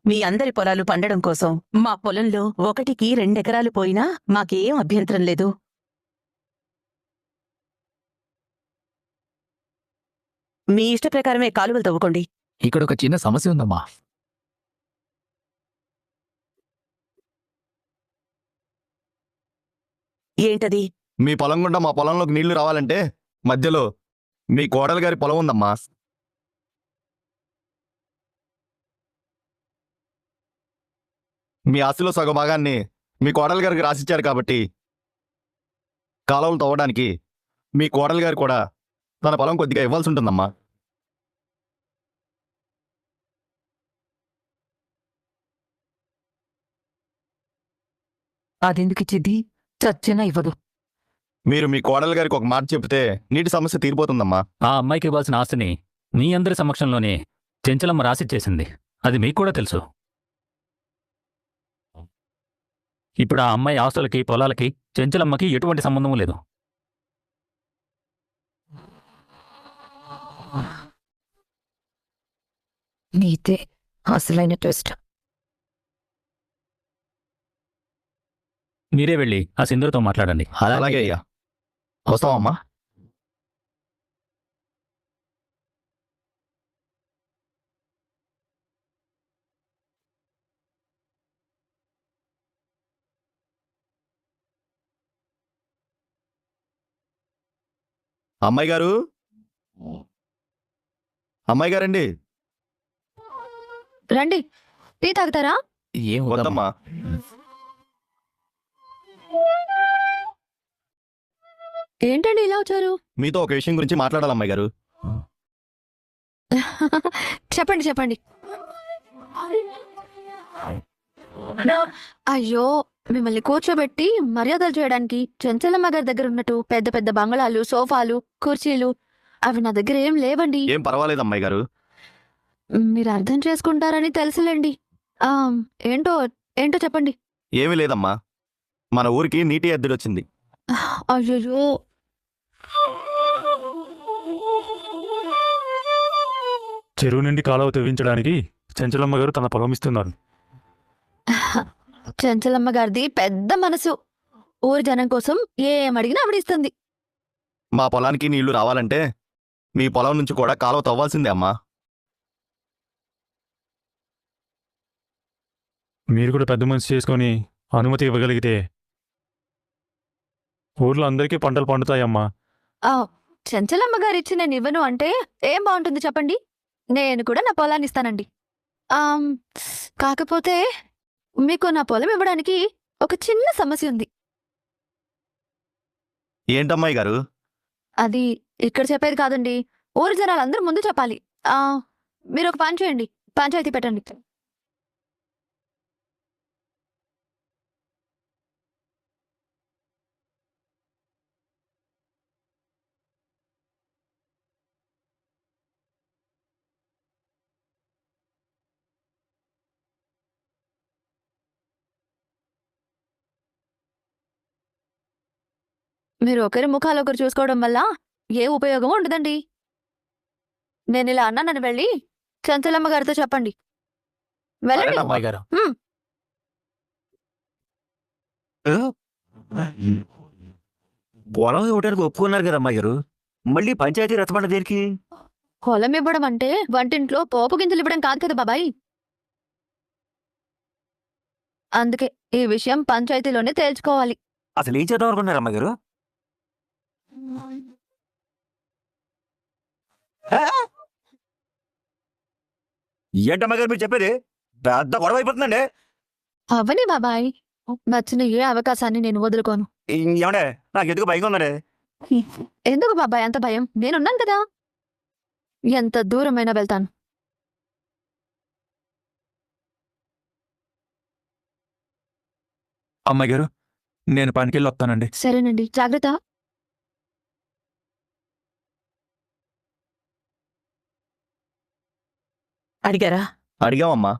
మీ అందరి పొలాలు పండడం కోసం మా పొలంలో 1కి 2 ఎకరాలు పోయినా మాకేం అభ్యంతరం లేదు. మీ ఇష్ట ప్రకారమే కాలువలు తవ్వుకోండి. ఇక్కడ ఒక చిన్న సమస్య ఉందమ్మా. ఏంటది? మీ పొలం గుండా మా పొలంలోకి నీళ్లు రావాలంటే మధ్యలో మీ కోడలు గారి పొలం ఉందమ్మా. మీ ఆస్తిలో సగం భాగాన్ని మీ కోడలు గారికి రాసిచ్చారు కాబట్టి కాలువలు తవ్వడానికి మీ కోడలు గారు కూడా తన పొలం కొద్దిగా ఇవ్వాల్సి ఉంటుందమ్మా. అదెందుకిచ్చిద్ది? చచ్చినా ఇవ్వదు. మీరు మీ కోడలు గారికి ఒక మాట చెప్తే నీటి సమస్య తీరిపోతుందమ్మా. ఆ అమ్మాయికి ఇవ్వాల్సిన ఆస్తిని మీ అందరి సమక్షంలోనే చెంచలమ్మ రాసిచ్చేసింది. అది మీకు కూడా తెలుసు. ఇప్పుడు ఆ అమ్మాయి ఆస్తులకి పొలాలకి చెంచలమ్మకి ఎటువంటి సంబంధం లేదు. నీతే అసలైన ట్విస్ట్. మీరే వెళ్ళి ఆ సింధులతో మాట్లాడండి. అలాగే అయ్యా, వస్తామమ్మా. అమ్మాయి గారు, అమ్మాయి గారండి. రండి, టీ తాగుతారా? ఏం వద్దమ్మా. వద్దమ్మా. ఏంటండి ఇలా వచ్చారు? మీతో ఒక విషయం గురించి మాట్లాడాలి అమ్మాయి గారు. చెప్పండి చెప్పండి. అయ్యో, మిమ్మల్ని కూర్చోబెట్టి మర్యాదలు చేయడానికి చెంచలమ్మ గారి దగ్గర ఉన్నట్టు పెద్ద పెద్ద బంగళాలు, సోఫాలు, కుర్చీలు అవి నా దగ్గర ఏం లేవండి. ఏం పర్వాలేదు అమ్మాయి గారు. మీరు అర్థం చేసుకుంటారని తెలుసులేండి. ఆ, ఏంటో ఏంటో చెప్పండి. ఏమీ లేదమ్మా, మన ఊరికి నీటి ఎద్దడి వచ్చింది. అయ్యో, చెరువు నుండి కాలువ తవ్వించడానికి చెంచలమ్మ గారు తన పొలం ఇస్తున్నారు. చెంచలమ్మ గారిది పెద్ద మనసు. ఊరి జనం కోసం ఏమడిగినా ఆవిడిస్తుంది. మా పొలానికి నీళ్లు రావాలంటే మీ పొలం నుంచి కూడా కాలువ తవ్వాల్సిందే అమ్మా. మీరు కూడా పెద్ద మనసు చేసుకొని అనుమతి ఇవ్వగలిగితే ఊర్లో అందరికీ పంటలు పండుతాయమ్మా. ఆ, చెంచలమ్మ గారు ఇచ్చి నేను ఇవ్వను అంటే ఏం బాగుంటుంది చెప్పండి? నేను కూడా నా పొలాన్ని ఇస్తానండి. కాకపోతే మీకు నా పొలం ఇవ్వడానికి ఒక చిన్న సమస్య ఉంది. ఏంటమ్మాయి గారు? అది ఇక్కడ చెప్పేది కాదండి, ఊరి జనాలందరూ ముందు చెప్పాలి. మీరు ఒక పని చేయండి, పంచాయతీ పెట్టండి. మీరు ఒకరి ముఖాలు ఒకరు చూసుకోవడం వల్ల ఏ ఉపయోగం ఉండదండి. నేను ఇలా అన్నానని వెళ్ళి చెంచలమ్మ గారితో చెప్పండి. వెళ్ళండి. అమ్మాయి గారు. హ్మ్. పొలం ఇవ్వడానికి ఒప్పుకున్నారు కదా అమ్మాయి గారు, మళ్ళీ పంచాయతీ రచ్చబండ దేనికి? పొలం ఇవ్వడం అంటే వంటింట్లో పోపు గింజలు ఇవ్వడం కాదు కదా బాబాయ్. అందుకే ఈ విషయం పంచాయతీలోనే తేల్చుకోవాలి. అసలు ఏం చేద్దాం అనుకున్నారు అమ్మాయి గారు? ఏంటమ్మాయి గారు మీరు చెప్పేది? పెద్ద గొడవ అయిపోతుందండి. అవని బాబాయ్, నచ్చిన ఏ అవకాశాన్ని నేను వదులుకోను. ఏమండే, నాకు ఎందుకు భయంగా ఉందండి. ఎందుకు బాబాయ్ అంత భయం? నేనున్నాను కదా, ఎంత దూరమైనా వెళ్తాను. అమ్మాయి గారు, నేను పనికెళ్ళి వస్తానండి. సరేనండి, జాగ్రత్త. అడిగారా? అడిగామమ్మా.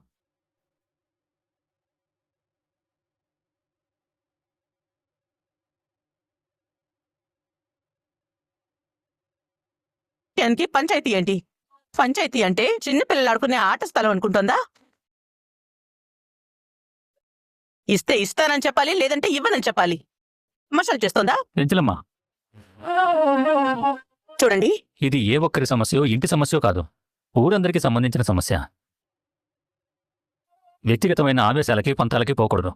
పంచాయతీ ఏంటి? పంచాయతీ అంటే చిన్నపిల్లలు ఆడుకునే ఆట స్థలం అనుకుంటుందా? ఇస్తే ఇస్తానని చెప్పాలి, లేదంటే ఇవ్వనని చెప్పాలి. మసాలా చేస్తోందా? చెంచలమ్మ, చూడండి, ఇది ఏ ఒక్కరి సమస్యో ఇంటి సమస్యో కాదు, ఊరందరికీ సంబంధించిన సమస్య. వ్యక్తిగతమైన ఆవేశాలకి పంతాలకి పోకూడదు.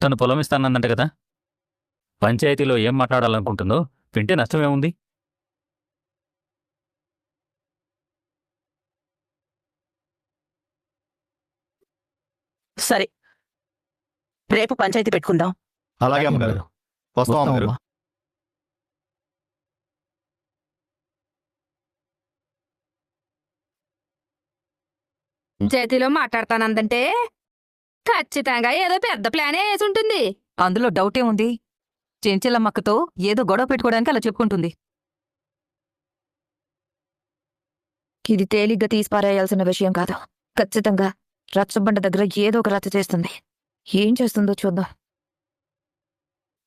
తను పొలం ఇస్తానందంట కదా, పంచాయతీలో ఏం మాట్లాడాలనుకుంటుందో వింటే నష్టమేముంది? సరే, రేపు పంచాయతీ పెట్టుకుందాం. అలాగే అమ్మగారు. వస్తాం అమ్మగారు. వస్తామమ్మా. జతిలో మాట్లాడతానందంటే ఖచ్చితంగా ఏదో పెద్ద ప్లానే వేసి ఉంటుంది. అందులో డౌటే ఉంది. చెంచలమ్మక్కతో ఏదో గొడవ పెట్టుకోవడానికి అలా చెప్పుకుంటుంది. ఇది తేలిగ్గా తీసిపారేయాల్సిన విషయం కాదు. ఖచ్చితంగా రచ్చబండ దగ్గర ఏదో ఒక రచ్చ చేస్తుంది. ఏం చేస్తుందో చూద్దాం.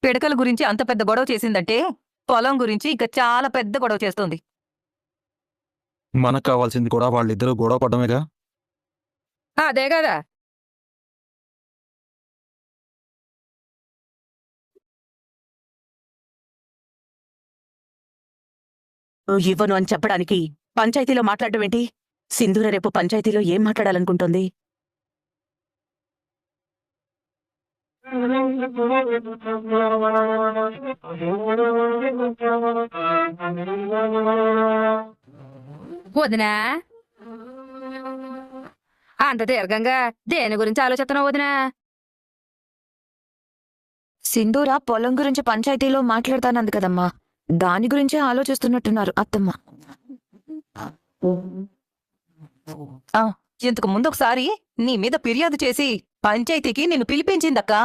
పిడకల గురించి అంత పెద్ద గొడవ చేసిందంటే పొలం గురించి ఇక చాలా పెద్ద గొడవ చేస్తుంది. మనకు కావాల్సింది కూడా వాళ్ళిద్దరూ గొడవ పడమేగా. అదే కదా. ఇవ్వను అని చెప్పడానికి పంచాయతీలో మాట్లాడడం ఏంటి? సింధూర రేపు పంచాయతీలో ఏం మాట్లాడాలనుకుంటోంది? వదినా, అంత దీర్ఘంగా దేని గురించి ఆలోచిస్తున్నావు వదినా? సింధూర పొలం గురించి పంచాయతీలో మాట్లాడతానంది కదమ్మా, దాని గురించే ఆలోచిస్తున్నట్టున్నారు అత్తమ్మ. ఇంతకు ముందు ఒకసారి నీ మీద ఫిర్యాదు చేసి పంచాయతీకి నిన్ను పిలిపించిందక్కా.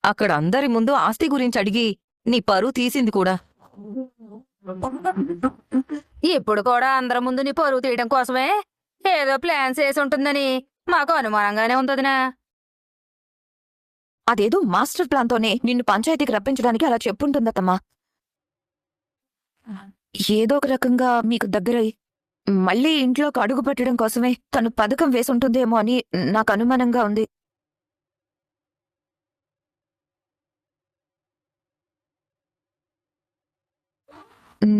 అక్కడ అందరి ముందు ఆస్తి గురించి అడిగి నీ పరువు తీసింది కూడా. ఇప్పుడు కూడా అందరి ముందు నీ పరువు తీయడం కోసమే ఏదో ప్లాన్స్ వేసి ఉంటుందని మాకు అనుమానంగానే ఉంది వదినా. అదేదో మాస్టర్ ప్లాన్తోనే నిన్ను పంచాయతీకి రప్పించడానికి అలా చెప్పుంటుందత్తమ్మా. ఏదో ఒక రకంగా మీకు దగ్గరై మళ్ళీ ఇంట్లోకి అడుగు పెట్టడం కోసమే తను పథకం వేసుంటుందేమో అని నాకు అనుమానంగా ఉంది.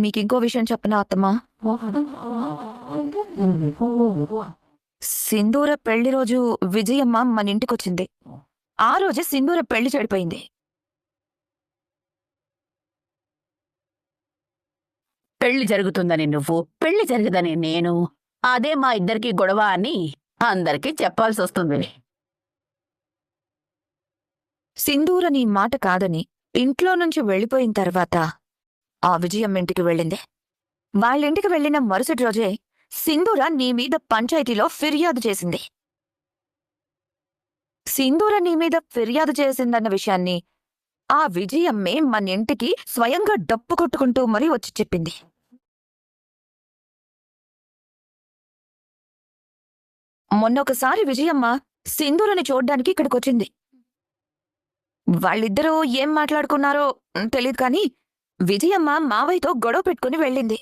మీకింకో విషయం చెప్పనా అత్తమ్మా? సింధూర పెళ్లి రోజు విజయమ్మ మన ఇంటికొచ్చింది. ఆ రోజే సింధూర పెళ్లి చెడిపోయింది. పెళ్లి జరుగుతుందని నువ్వు, పెళ్లి జరగదని నేను, అదే మా ఇద్దరికి గొడవ అని అందరికీ చెప్పాల్సి వస్తుంది. సింధూర నీ మాట కాదని ఇంట్లో నుంచి వెళ్ళిపోయిన తర్వాత ఆ విజయమ్మ ఇంటికి వెళ్ళింది. వాళ్ళింటికి వెళ్ళిన మరుసటి రోజే సింధూర నీ మీద పంచాయతీలో ఫిర్యాదు చేసింది. సింధూర నీ మీద ఫిర్యాదు చేసిందన్న విషయాన్ని ఆ విజయమ్మే మన ఇంటికి స్వయంగా డప్పు కొట్టుకుంటూ మరీ వచ్చి చెప్పింది. మొన్నొకసారి విజయమ్మ సింధూరని చూడ్డానికి ఇక్కడికొచ్చింది. వాళ్ళిద్దరూ ఏం మాట్లాడుకున్నారో తెలీదు కాని విజయమ్మ మావయ్యతో గొడవ పెట్టుకుని వెళ్ళింది.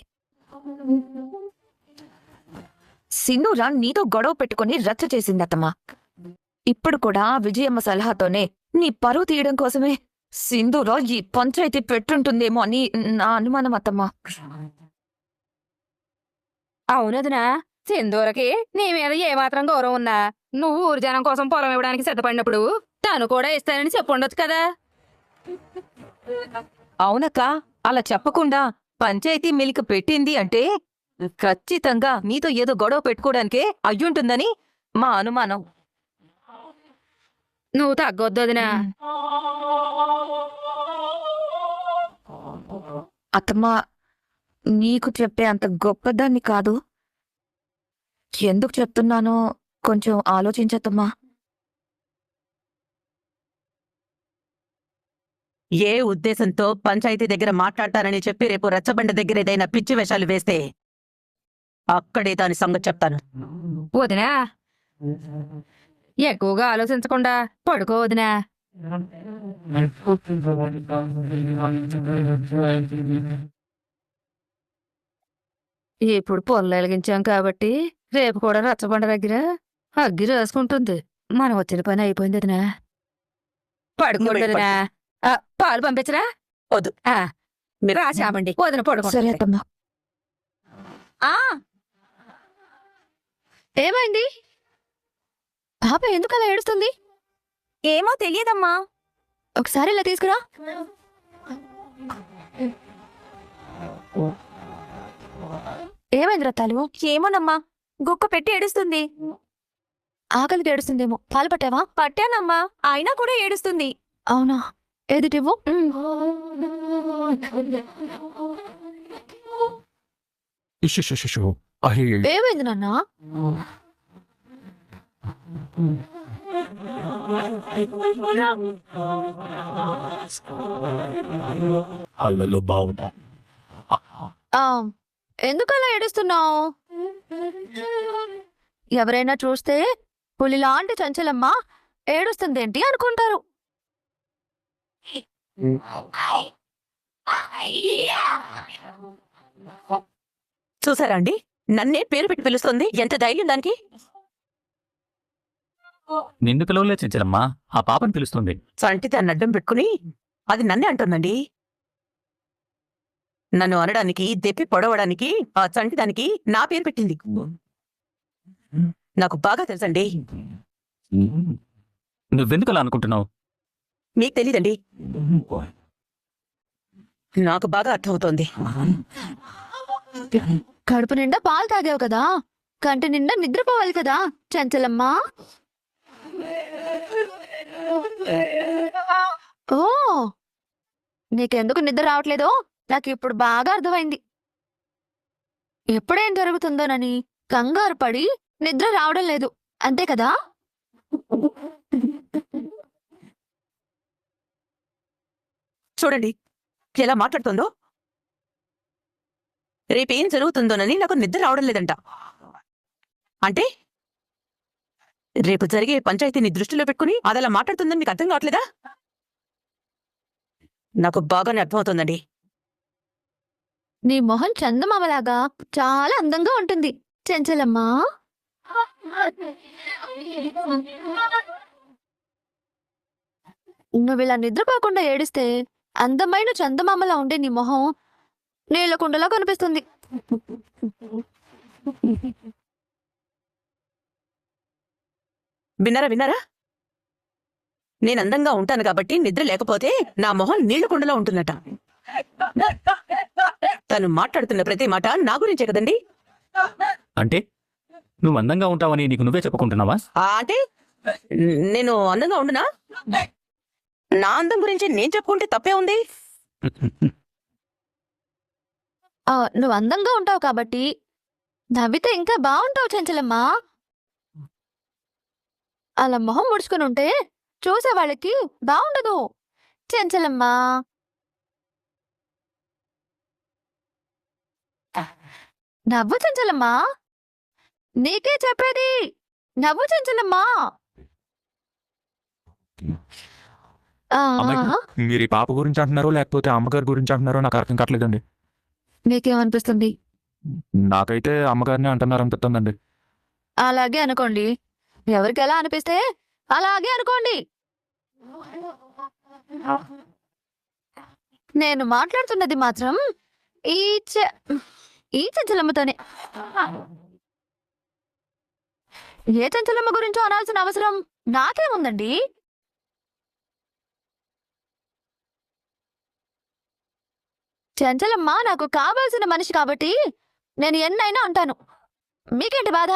సింధూర నీతో గొడవ పెట్టుకుని రచ్చ చేసిందత్తమ్మా. ఇప్పుడు కూడా విజయమ్మ సలహాతోనే నీ పరువు తీయడం కోసమే సింధూర ఈ పంచాయతీ పెట్టుంటుందేమో అని నా అనుమానం అత్తమ్మా. అవునదినా, సింధూరకి నీ మీద ఏమాత్రం గౌరవం ఉన్నా నువ్వు ఊరు జనం కోసం పొలం ఇవ్వడానికి సిద్ధపడినప్పుడు తను కూడా ఇస్తానని చెప్పుండొచ్చు కదా. అవునక్క, అలా చెప్పకుండా పంచాయతీ మిలికి పెట్టింది అంటే ఖచ్చితంగా నీతో ఏదో గొడవ పెట్టుకోవడానికే అయ్యుంటుందని మా అనుమానం. నువ్వు తగ్గొద్దు వదినా. అత్తమ్మా, నీకు చెప్పే అంత గొప్పదాన్ని కాదు. ఎందుకు చెప్తున్నానో కొంచెం ఆలోచించత్తమ్మా. ఏ ఉద్దేశంతో పంచాయతీ దగ్గర మాట్లాడతానని చెప్పి రేపు రచ్చబండ దగ్గర ఏదైనా పిచ్చి వేషాలు వేస్తే అక్కడే దాని సంగతి చెప్తాను. వదినా, ఎక్కువగా ఆలోచించకుండా పడుకో వదినా. ఇప్పుడు పొలం వెలిగించాం కాబట్టి రేపు కూడా రచ్చబండ దగ్గర అగ్గి రాసుకుంటుంది మనం వచ్చిన పని అయిపోయింది వదినా పడుకోండి వదినా పాలు పంపించరా వద్దు. మీరు రాసామండి వదిన సరే పడుకోండి అత్తమ్మా. ఏమైంది పాప ఎందుకు అలా ఏడుస్తుంది? ఏమో తెలియదమ్మా. ఒకసారి ఇలా తీసుకురా. ఏమైంది రత్తాలు? ఏమోనమ్మా, గుక్క పెట్టి ఏడుస్తుంది. ఆకలికి ఏడుస్తుందేమో. పాలు పట్టావా? పట్టానమ్మా, అయినా కూడా ఏడుస్తుంది. అవునా, ఏదిటివ్వు. ఇష్యూ అయ్యో ఏమైంది నాన్న? అల్లలో బాగుందా ఆ, ఎందుకు అలా ఏడుస్తున్నావు? ఎవరైనా చూస్తే పులిలాంటి చంచలమ్మ ఏడుస్తుందేంటి అనుకుంటారు. చూసారా అండి, నన్నే పేరు పెట్టి పిలుస్తుంది. ఎంత ధైర్యం దానికి! నిన్ను పిలవలే చెంచలమ్మా, ఆ పాపని పిలుస్తుంది. చంటి దాన్ని అడ్డం పెట్టుకుని అది నన్నే అంటుందండి. నన్ను అనడానికి, దెప్పి పొడవడానికి ఆ చంటి దానికి నా పేరు పెట్టింది. నాకు బాగా తెలుసండి. నువ్వెందుకు అలా అనుకుంటున్నావు? మీకు తెలీదండి, నాకు బాగా అర్థమవుతోంది. కడుపు నిండా పాలు తాగావు కదా, కంటి నిండా నిద్రపోవాలి కదా చంచలమ్మా. ఓ, నీకెందుకు నిద్ర రావట్లేదో నాకు ఇప్పుడు బాగా అర్థమైంది. ఎప్పుడేం జరుగుతుందోనని కంగారు పడి నిద్ర రావడం లేదు, అంతే కదా? చూడండి ఎలా మాట్లాడుతుందో. రేపేం జరుగుతుందోనని నాకు నిద్ర రావడం లేదంట. అంటే రేపు జరిగే పంచాయతీని దృష్టిలో పెట్టుకుని అదలా మాట్లాడుతుందని మీకు అర్థం కావట్లేదా? నాకు బాగానే అర్థమవుతుందండి. నీ మొహం చందమామలాగా చాలా అందంగా ఉంటుంది చెంచలమ్మా. నువ్విలా నిద్రపోకుండా ఏడిస్తే అందమైన చందమామలా ఉండే నీ మొహం నీళ్ళకుండలా కనిపిస్తుంది. విన్నారా? నేను అందంగా ఉంటాను కాబట్టి నిద్ర లేకపోతే నా మొహం నీళ్ల కుండలో ఉంటుందట. తను మాట్లాడుతున్న ప్రతి మాట నా గురించే కదండి. అంటే నువ్వు అందంగా ఉంటావని నీకు నువ్వే చెప్పుకుంటున్నావా? అంటే నేను అందంగా ఉండునా? నా అందం గురించి నేను చెప్పుకుంటే తప్పే ఉంది. నువ్వు అందంగా ఉంటావు కాబట్టి నవ్వితే ఇంకా బాగుంటావు చెంచలమ్మా. అలా మొహం ముడుచుకుని ఉంటే చూసే వాళ్ళకి బాగుండదు చెంచలమ్మా. నవ్వు చెంచలమ్మా, నీకే చెప్పేది, నవ్వు చెంచలమ్మా. మీరు ఈ పాప గురించి అంటున్నారో లేకపోతే అమ్మగారి గురించి అంటున్నారో నాకు అర్థం కావట్లేదండి. నీకేమనిపిస్తుంది? నాకైతే అమ్మగారిని అంటున్నారు అనిపిస్తుందండి. అలాగే అనుకోండి, ఎవరికి ఎలా అనిపిస్తే అలాగే అనుకోండి. నేను మాట్లాడుతున్నది మాత్రం ఈ చంచలమ్మతోనే. ఏ చంచలమ్మ గురించో అనాల్సిన అవసరం నాకేముందండి? చంచలమ్మ నాకు కావాల్సిన మనిషి కాబట్టి నేను ఎన్నైనా అంటాను. మీకేంటి బాధ?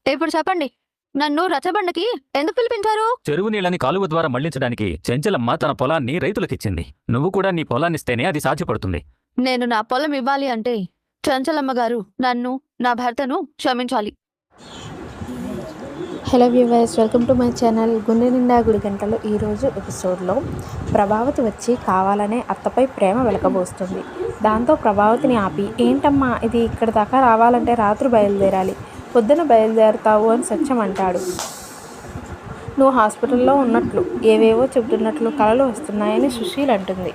ఇప్పుడు చెప్పండి, నన్ను రచ్చబండకి ఎందుకు పిలిపించారు? చెరువు నీళ్ళని కాలువ ద్వారా మళ్లించడానికి చెంచలమ్మ తన పొలాన్ని రైతులకిచ్చింది. నువ్వు కూడా నీ పొలాన్నిస్తేనే అది సాధ్యపడుతుంది. నేను నా పొలం ఇవ్వాలి అంటే చంచలమ్మ గారు నన్ను, నా భర్తను క్షమించాలి. Hello viewers, welcome to my channel. గుండె నిండా గుడి గంటలు. ఈరోజు ఎపిసోడ్లో ప్రభావతి వచ్చి కావాలనే అత్తపై ప్రేమ వెలకబోస్తుంది. దాంతో ప్రభావతిని ఆపి, ఏంటమ్మా ఇది, ఇక్కడ దాకా రావాలంటే రాత్రి బయలుదేరాలి, పొద్దున బయలుదేరుతావు అని సత్యం అంటాడు. నువ్వు హాస్పిటల్లో ఉన్నట్లు ఏవేవో చెబుతున్నట్లు కలలు వస్తున్నాయని సుశీల్ అంటుంది.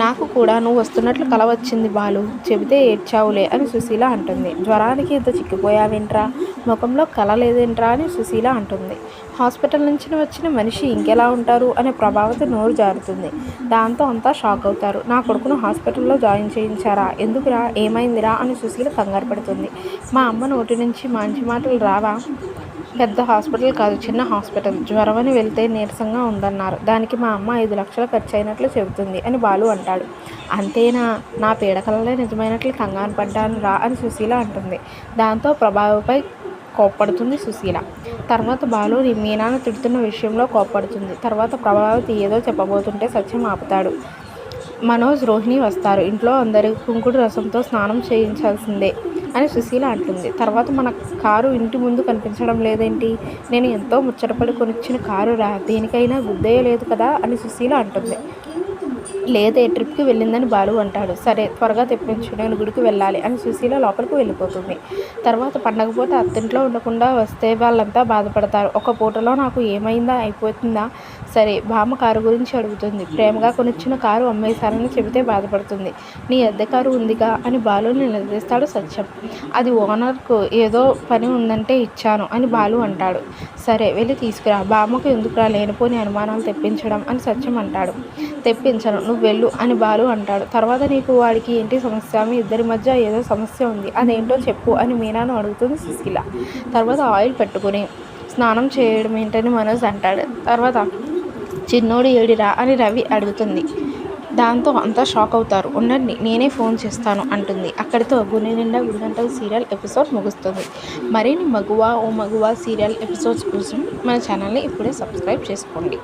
నాకు కూడా నువ్వు వస్తున్నట్లు కల వచ్చింది బాలు, చెబితే ఏడ్చావులే అని సుశీల అంటుంది. జ్వరానికి ఇంత చిక్కిపోయావేంట్రా, ముఖంలో కల లేదేంట్రా అని సుశీల అంటుంది. హాస్పిటల్ నుంచి వచ్చిన మనిషి ఇంకెలా ఉంటారు అని ప్రభావతి నోరు జారుతుంది. దాంతో అంతా షాక్ అవుతారు. నా కొడుకును హాస్పిటల్లో జాయిన్ చేయించారా, ఎందుకురా, ఏమైందిరా అని సుశీల కంగారు పడుతుంది. మా అమ్మ నోటి నుంచి మంచి మాటలు రావా, పెద్ద హాస్పిటల్ కాదు, చిన్న హాస్పిటల్, జ్వరమని వెళ్తే నీరసంగా ఉందన్నారు, దానికి మా అమ్మ 5 లక్షలు ఖర్చు అయినట్లు చెబుతుంది అని బాలు అంటాడు. అంతేనా, నా పీడకలలే నిజమైనట్లు కంగారు పడ్డాను రా అని సుశీల అంటుంది. దాంతో ప్రభావపై కోప్పడుతుంది సుశీల. తర్వాత బాలు మీనాను తిడుతున్న విషయంలో కోప్పడుతుంది. తర్వాత ప్రభావతి ఏదో చెప్పబోతుంటే సత్యం ఆపుతాడు. మనోజ్, రోహిణి వస్తారు, ఇంట్లో అందరికి కుంకుడు రసంతో స్నానం చేయించాల్సిందే అని సుశీల అంటుంది. తర్వాత మన కారు ఇంటి ముందు కనిపించడం లేదేంటి, నేను ఎంతో ముచ్చటపడి కొనిచ్చిన కారు రా, దేనికైనా గుద్దేయ లేదు కదా అని సుశీల అంటుంది. లేదే, ట్రిప్కి వెళ్ళిందని బాలు అంటాడు. సరే త్వరగా తెప్పించు, నేను గుడికి వెళ్ళాలి అని సుశీల లోపలికి వెళ్ళిపోతుంది. తర్వాత పండగ పూట అత్తింట్లో ఉండకుండా వస్తే వాళ్ళంతా బాధపడతారు. ఒక పూటలో నాకు ఏమైందా, అయిపోతుందా, సరే బామ్మ కారు గురించి అడుగుతుంది. ప్రేమగా కొనిచ్చిన కారు అమ్మేశారని చెబితే బాధపడుతుంది. నీ అద్దె కారు ఉందిగా అని బాలుని నిలదీస్తాడు సత్యం. అది ఓనర్కు ఏదో పని ఉందంటే ఇచ్చాను అని బాలు అంటాడు. సరే వెళ్ళి తీసుకురా, బామ్మకు ఎందుకురా లేనిపోని అనుమానాలు తెప్పించడం అని సత్యం అంటాడు. తెప్పించను, నువ్వు వెళ్ళు అని బాలు అంటాడు. తర్వాత నీకు వాడికి ఏంటి సమస్య, మీ ఇద్దరి మధ్య ఏదో సమస్య ఉంది, అదేంటో చెప్పు అని మీనాను అడుగుతుంది సుశీల. తర్వాత ఆయిల్ పెట్టుకుని స్నానం చేయడం ఏంటని మనోజ్ అంటాడు. తర్వాత చిన్నోడు ఏడిరా అని రవి అడుగుతుంది. దాంతో అంతా షాక్ అవుతారు. ఉండండి నేనే ఫోన్ చేస్తాను అంటుంది. అక్కడితో గుండె నిండా గుడి గంటల సీరియల్ ఎపిసోడ్ ముగుస్తుంది. మరిన్ని మగువా ఓ మగువా సీరియల్ ఎపిసోడ్స్ కోసం మన ఛానల్ని ఇప్పుడే సబ్స్క్రైబ్ చేసుకోండి.